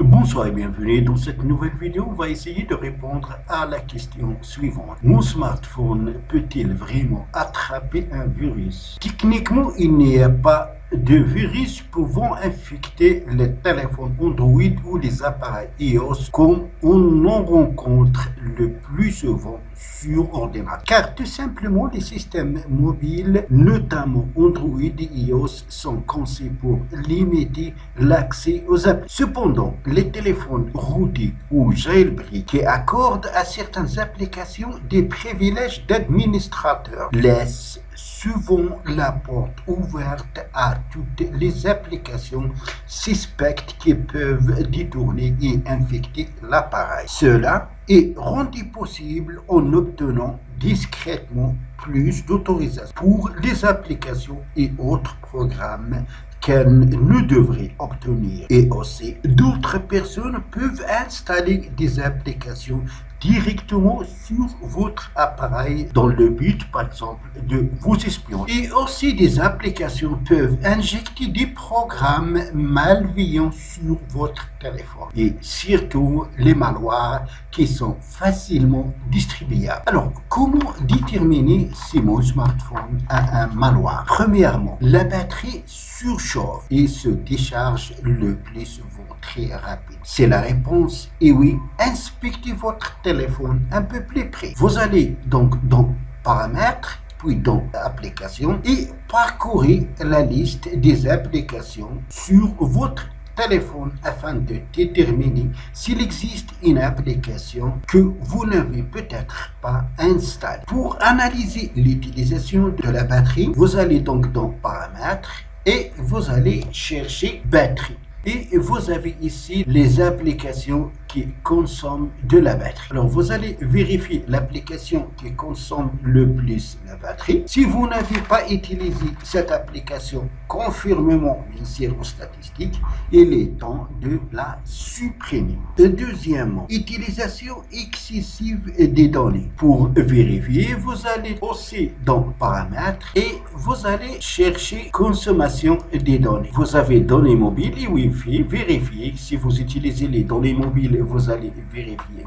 Bonsoir et bienvenue. Dans cette nouvelle vidéo, on va essayer de répondre à la question suivante. Mon smartphone peut-il vraiment attraper un virus? Techniquement, il n'y a pas de virus pouvant infecter les téléphones Android ou les appareils iOS comme on en rencontre le plus souvent sur ordinateur. Car tout simplement, les systèmes mobiles, notamment Android et iOS, sont conçus pour limiter l'accès aux applis. Cependant, les téléphones routés ou jailbreak qui accordent à certaines applications des privilèges d'administrateur laissent souvent la porte ouverte à toutes les applications suspectes qui peuvent détourner et infecter l'appareil. Cela est rendu possible en obtenant discrètement plus d'autorisation pour les applications et autres programmes qu'elles ne devraient obtenir. Et aussi, d'autres personnes peuvent installer des applications directement sur votre appareil dans le but, par exemple, de vous espionner. Et aussi, des applications peuvent injecter des programmes malveillants sur votre téléphone. Et surtout, les malwares qui sont facilement distribuables. Alors, comment déterminer si mon smartphone a un malware? Premièrement, la batterie surchauffe et se décharge le plus souvent très rapide. C'est la réponse et oui. Inspectez votre téléphone un peu plus près. Vous allez donc dans Paramètres, puis dans Applications et parcourez la liste des applications sur votre téléphone afin de déterminer s'il existe une application que vous n'avez peut-être pas installée. Pour analyser l'utilisation de la batterie, vous allez donc dans Paramètres et vous allez chercher Batterie. Et vous avez ici les applications qui consomment de la batterie. Alors vous allez vérifier l'application qui consomme le plus la batterie. Si vous n'avez pas utilisé cette application conformément bien sûr aux statistiques, il est temps de la supprimer. Deuxièmement, utilisation excessive des données. Pour vérifier, vous allez aussi dans Paramètres et vous allez chercher consommation des données. Vous avez données mobiles et Wi-Fi. Vérifiez si vous utilisez les données mobiles, vous allez vérifier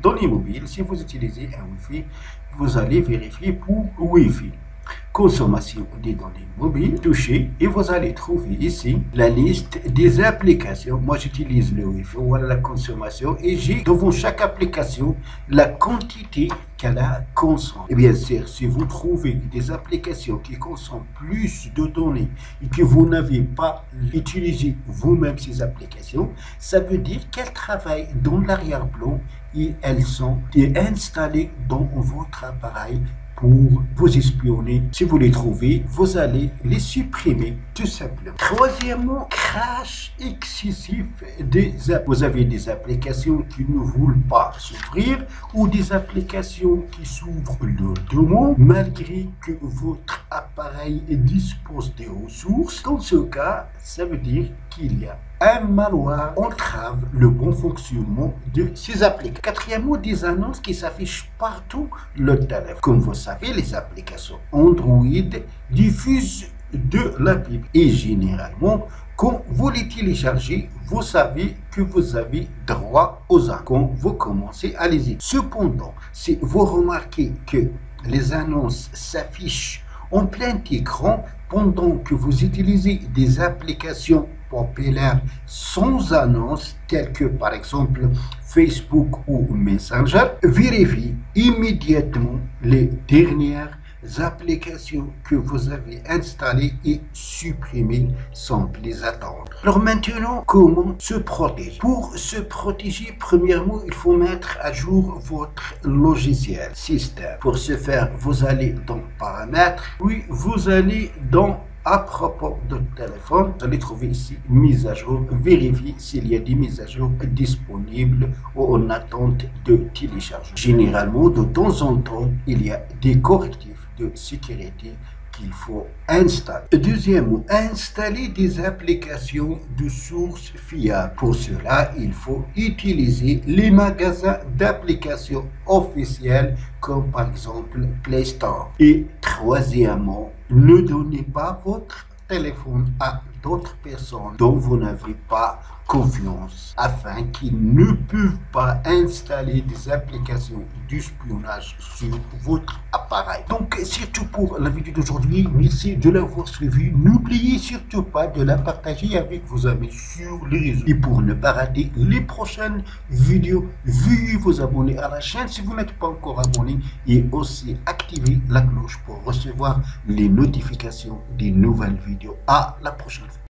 données mobiles. Si vous utilisez un Wi-Fi, vous allez vérifier pour Wi-Fi. Consommation des données mobiles, touchez et vous allez trouver ici la liste des applications. Moi j'utilise le Wi-Fi, voilà la consommation et j'ai devant chaque application la quantité qu'elle a consommée. Et bien sûr, si vous trouvez des applications qui consomment plus de données et que vous n'avez pas utilisé vous-même ces applications, ça veut dire qu'elles travaillent dans l'arrière-plan et elles sont installées dans votre appareil pour vous espionner. Si vous les trouvez, vous allez les supprimer tout simplement. Troisièmement, crash excessif des apps. Vous avez des applications qui ne veulent pas s'ouvrir ou des applications qui s'ouvrent lentement malgré que votre appareil dispose des ressources. Dans ce cas, ça veut dire qu'il y a un malware entrave le bon fonctionnement de ces applications. Quatrièmement, des annonces qui s'affichent partout le téléphone. Comme vous savez, les applications Android diffusent de la pub et généralement, quand vous les téléchargez, vous savez que vous avez droit aux annonces quand vous commencez à les utiliser. Cependant, si vous remarquez que les annonces s'affichent en plein écran pendant que vous utilisez des applications populaires sans annonce telles que par exemple Facebook ou Messenger, vérifiez immédiatement les dernières applications que vous avez installées et supprimées sans plus attendre. Alors maintenant, comment se protéger? Pour se protéger, premièrement, il faut mettre à jour votre logiciel système. Pour ce faire, vous allez dans Paramètres, puis vous allez dans à propos de téléphone, vous allez trouver ici mise à jour. Vérifiez s'il y a des mises à jour disponibles ou en attente de téléchargement. Généralement, de temps en temps, il y a des correctifs de sécurité qu'il faut installer. Deuxièmement, installer des applications de sources fiables. Pour cela, il faut utiliser les magasins d'applications officiels comme par exemple Play Store. Et troisièmement, ne donnez pas votre téléphone à d'autres personnes dont vous n'avez pas confiance afin qu'ils ne peuvent pas installer des applications d'espionnage sur votre appareil. Donc surtout pour la vidéo d'aujourd'hui, merci de l'avoir suivi. N'oubliez surtout pas de la partager avec vos amis sur les réseaux. Et pour ne pas rater les prochaines vidéos, veuillez vous abonner à la chaîne si vous n'êtes pas encore abonné et aussi activer la cloche pour recevoir les notifications des nouvelles vidéos. À la prochaine fois.